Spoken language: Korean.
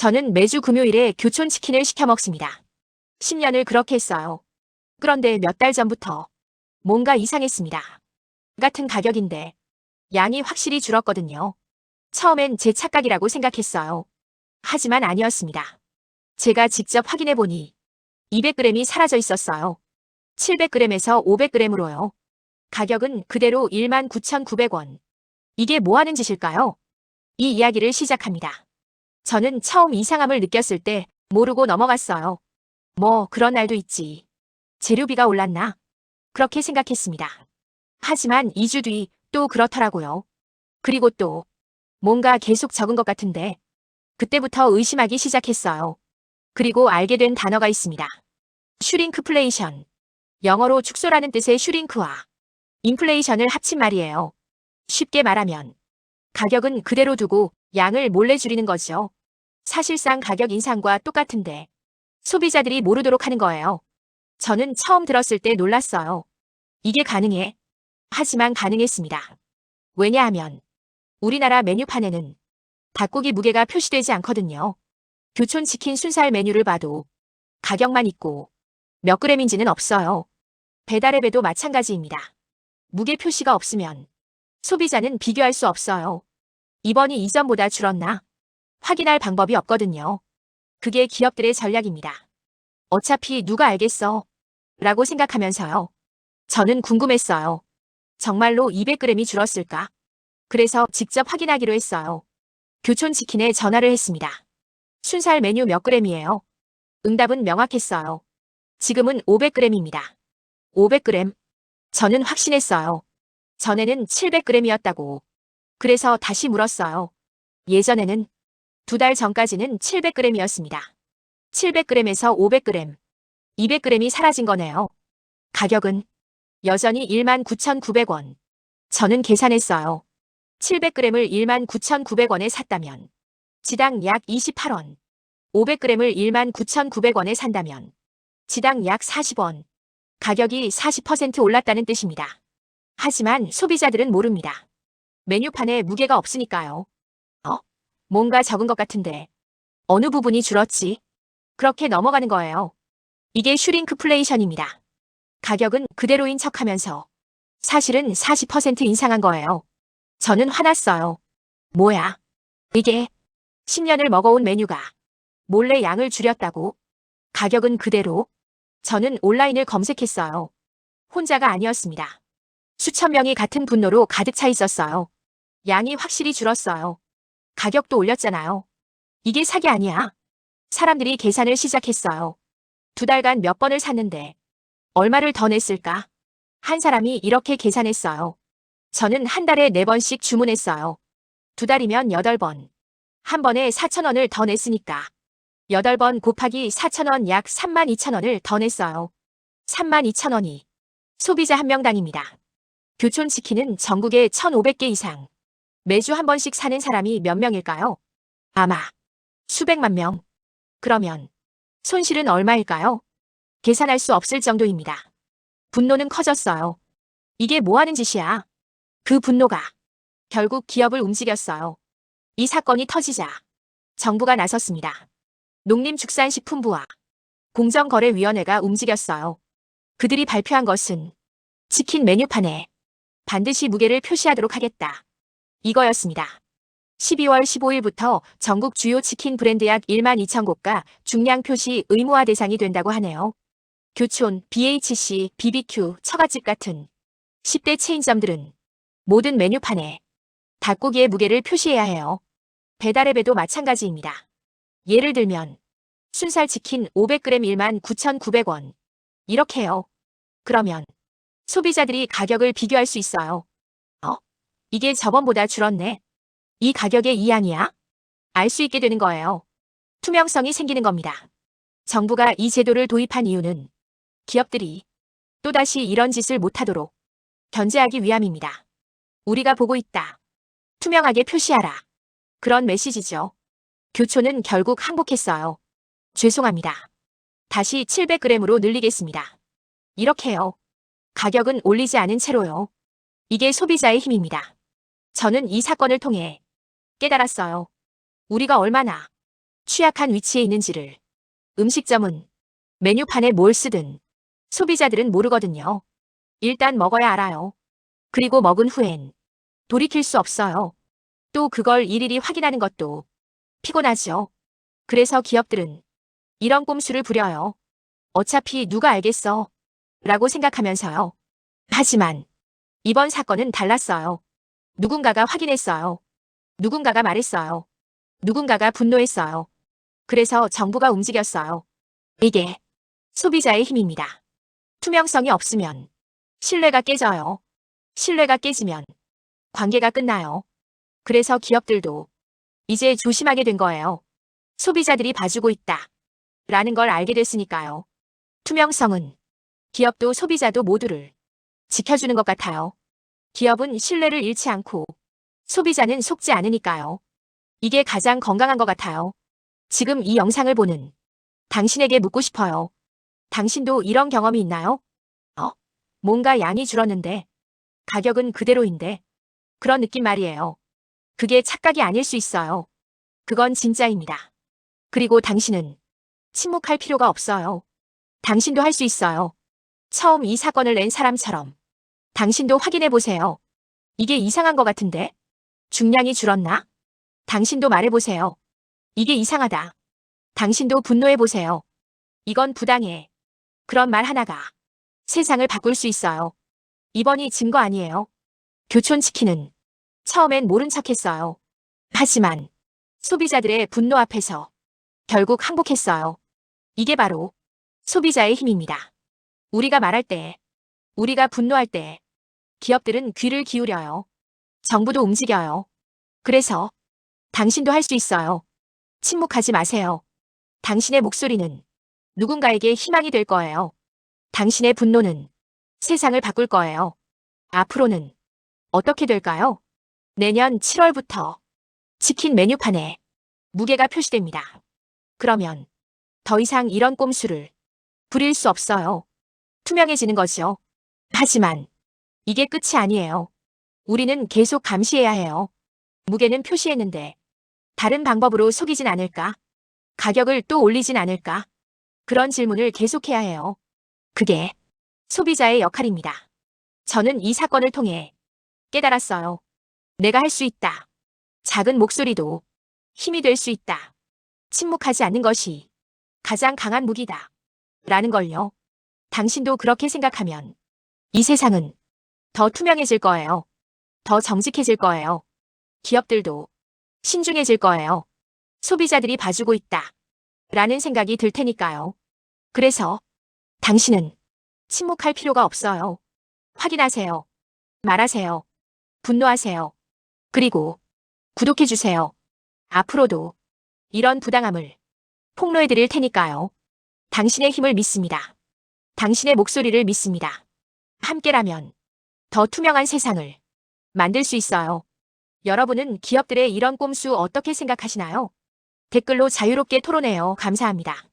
저는 매주 금요일에 교촌 치킨을 시켜 먹습니다. 10년을 그렇게 했어요. 그런데 몇 달 전부터 뭔가 이상했습니다. 같은 가격인데 양이 확실히 줄었거든요. 처음엔 제 착각이라고 생각했어요. 하지만 아니었습니다. 제가 직접 확인해 보니 200g이 사라져 있었어요. 700g에서 500g으로요. 가격은 그대로 19,900원. 이게 뭐 하는 짓일까요? 이 이야기를 시작합니다. 저는 처음 이상함을 느꼈을 때 모르고 넘어갔어요. 뭐 그런 날도 있지. 재료비가 올랐나? 그렇게 생각했습니다. 하지만 2주 뒤 또 그렇더라고요. 그리고 또 뭔가 계속 적은 것 같은데 그때부터 의심하기 시작했어요. 그리고 알게 된 단어가 있습니다. 슈링크플레이션. 영어로 축소라는 뜻의 슈링크와 인플레이션을 합친 말이에요. 쉽게 말하면 가격은 그대로 두고 양을 몰래 줄이는 거죠. 사실상 가격 인상과 똑같은데 소비자들이 모르도록 하는 거예요. 저는 처음 들었을 때 놀랐어요. 이게 가능해? 하지만 가능했습니다. 왜냐하면 우리나라 메뉴판에는 닭고기 무게가 표시되지 않거든요. 교촌 치킨 순살 메뉴를 봐도 가격만 있고 몇 그램인지는 없어요. 배달 앱에도 마찬가지입니다. 무게 표시가 없으면 소비자는 비교할 수 없어요. 이번이 이전보다 줄었나? 확인할 방법이 없거든요. 그게 기업들의 전략입니다. 어차피 누가 알겠어? 라고 생각하면서요. 저는 궁금했어요. 정말로 200g이 줄었을까? 그래서 직접 확인하기로 했어요. 교촌 치킨에 전화를 했습니다. 순살 메뉴 몇 g이에요? 응답은 명확했어요. 지금은 500g입니다. 500g? 저는 확신했어요. 전에는 700g이었다고. 그래서 다시 물었어요. 예전에는 2달 전까지는 700g이었습니다. 700g에서 500g, 200g이 사라진 거네요. 가격은 여전히 19,900원. 저는 계산했어요. 700g을 19,900원에 샀다면 지당 약 28원, 500g을 19,900원에 산다면 지당 약 40원. 가격이 40% 올랐다는 뜻입니다. 하지만 소비자들은 모릅니다. 메뉴판에 무게가 없으니까요. 뭔가 적은 것 같은데 어느 부분이 줄었지? 그렇게 넘어가는 거예요. 이게 슈링크플레이션입니다. 가격은 그대로인 척하면서 사실은 40% 인상한 거예요. 저는 화났어요. 뭐야? 이게 10년을 먹어온 메뉴가 몰래 양을 줄였다고? 가격은 그대로? 저는 온라인을 검색했어요. 혼자가 아니었습니다. 수천 명이 같은 분노로 가득 차 있었어요. 양이 확실히 줄었어요. 가격도 올렸잖아요. 이게 사기 아니야. 사람들이 계산을 시작했어요. 2달간 몇 번을 샀는데 얼마를 더 냈을까? 한 사람이 이렇게 계산했어요. 저는 한 달에 4번씩 주문했어요. 2달이면 8번. 한 번에 4,000원을 더 냈으니까 8번 곱하기 4,000원 약 32,000원을 더 냈어요. 32,000원이 소비자 한 명당입니다. 교촌 치킨은 전국에 1,500개 이상. 매주 한 번씩 사는 사람이 몇 명일까요? 아마 수백만 명. 그러면 손실은 얼마일까요? 계산할 수 없을 정도입니다. 분노는 커졌어요. 이게 뭐 하는 짓이야? 그 분노가 결국 기업을 움직였어요. 이 사건이 터지자 정부가 나섰습니다. 농림축산식품부와 공정거래위원회가 움직였어요. 그들이 발표한 것은 치킨 메뉴판에 반드시 무게를 표시하도록 하겠다. 이거였습니다. 12월 15일부터 전국 주요 치킨 브랜드 약 12,000곳가 중량 표시 의무화 대상이 된다고 하네요. 교촌, BHC, BBQ, 처갓집 같은 10대 체인점들은 모든 메뉴판에 닭고기의 무게를 표시해야 해요. 배달앱에도 마찬가지입니다. 예를 들면 순살 치킨 500g 19,900원. 이렇게요. 그러면 소비자들이 가격을 비교할 수 있어요. 이게 저번보다 줄었네. 이 가격의 이양이야? 알 수 있게 되는 거예요. 투명성이 생기는 겁니다. 정부가 이 제도를 도입한 이유는 기업들이 또다시 이런 짓을 못하도록 견제하기 위함입니다. 우리가 보고 있다. 투명하게 표시하라. 그런 메시지죠. 교촌은 결국 항복했어요. 죄송합니다. 다시 700g으로 늘리겠습니다. 이렇게요. 가격은 올리지 않은 채로요. 이게 소비자의 힘입니다. 저는 이 사건을 통해 깨달았어요. 우리가 얼마나 취약한 위치에 있는지를. 음식점은 메뉴판에 뭘 쓰든 소비자들은 모르거든요. 일단 먹어야 알아요. 그리고 먹은 후엔 돌이킬 수 없어요. 또 그걸 일일이 확인하는 것도 피곤하죠. 그래서 기업들은 이런 꼼수를 부려요. 어차피 누가 알겠어. 라고 생각하면서요. 하지만 이번 사건은 달랐어요. 누군가가 확인했어요. 누군가가 말했어요. 누군가가 분노했어요. 그래서 정부가 움직였어요. 이게 소비자의 힘입니다. 투명성이 없으면 신뢰가 깨져요. 신뢰가 깨지면 관계가 끝나요. 그래서 기업들도 이제 조심하게 된 거예요. 소비자들이 봐주고 있다. 라는 걸 알게 됐으니까요. 투명성은 기업도 소비자도 모두를 지켜주는 것 같아요. 기업은 신뢰를 잃지 않고 소비자는 속지 않으니까요. 이게 가장 건강한 것 같아요. 지금 이 영상을 보는 당신에게 묻고 싶어요. 당신도 이런 경험이 있나요? 뭔가 양이 줄었는데 가격은 그대로인데 그런 느낌 말이에요. 그게 착각이 아닐 수 있어요. 그건 진짜입니다. 그리고 당신은 침묵할 필요가 없어요. 당신도 할 수 있어요. 처음 이 사건을 낸 사람처럼 당신도 확인해 보세요. 이게 이상한 것 같은데? 중량이 줄었나? 당신도 말해보세요. 이게 이상하다. 당신도 분노해 보세요. 이건 부당해. 그런 말 하나가 세상을 바꿀 수 있어요. 이번이 증거 아니에요. 교촌치킨은 처음엔 모른 척했어요. 하지만 소비자들의 분노 앞에서 결국 항복했어요. 이게 바로 소비자의 힘입니다. 우리가 말할 때, 우리가 분노할 때 기업들은 귀를 기울여요. 정부도 움직여요. 그래서 당신도 할 수 있어요. 침묵하지 마세요. 당신의 목소리는 누군가에게 희망이 될 거예요. 당신의 분노는 세상을 바꿀 거예요. 앞으로는 어떻게 될까요? 내년 7월부터 치킨 메뉴판에 무게가 표시됩니다. 그러면 더 이상 이런 꼼수를 부릴 수 없어요. 투명해지는 거죠. 하지만 이게 끝이 아니에요. 우리는 계속 감시해야 해요. 무게는 표시했는데 다른 방법으로 속이진 않을까? 가격을 또 올리진 않을까? 그런 질문을 계속해야 해요. 그게 소비자의 역할입니다. 저는 이 사건을 통해 깨달았어요. 내가 할 수 있다. 작은 목소리도 힘이 될 수 있다. 침묵하지 않는 것이 가장 강한 무기다. 라는 걸요. 당신도 그렇게 생각하면 이 세상은 더 투명해질 거예요. 더 정직해질 거예요. 기업들도 신중해질 거예요. 소비자들이 봐주고 있다. 라는 생각이 들 테니까요. 그래서 당신은 침묵할 필요가 없어요. 확인하세요. 말하세요. 분노하세요. 그리고 구독해주세요. 앞으로도 이런 부당함을 폭로해드릴 테니까요. 당신의 힘을 믿습니다. 당신의 목소리를 믿습니다. 함께라면 더 투명한 세상을 만들 수 있어요. 여러분은 기업들의 이런 꼼수 어떻게 생각하시나요? 댓글로 자유롭게 토론해요. 감사합니다.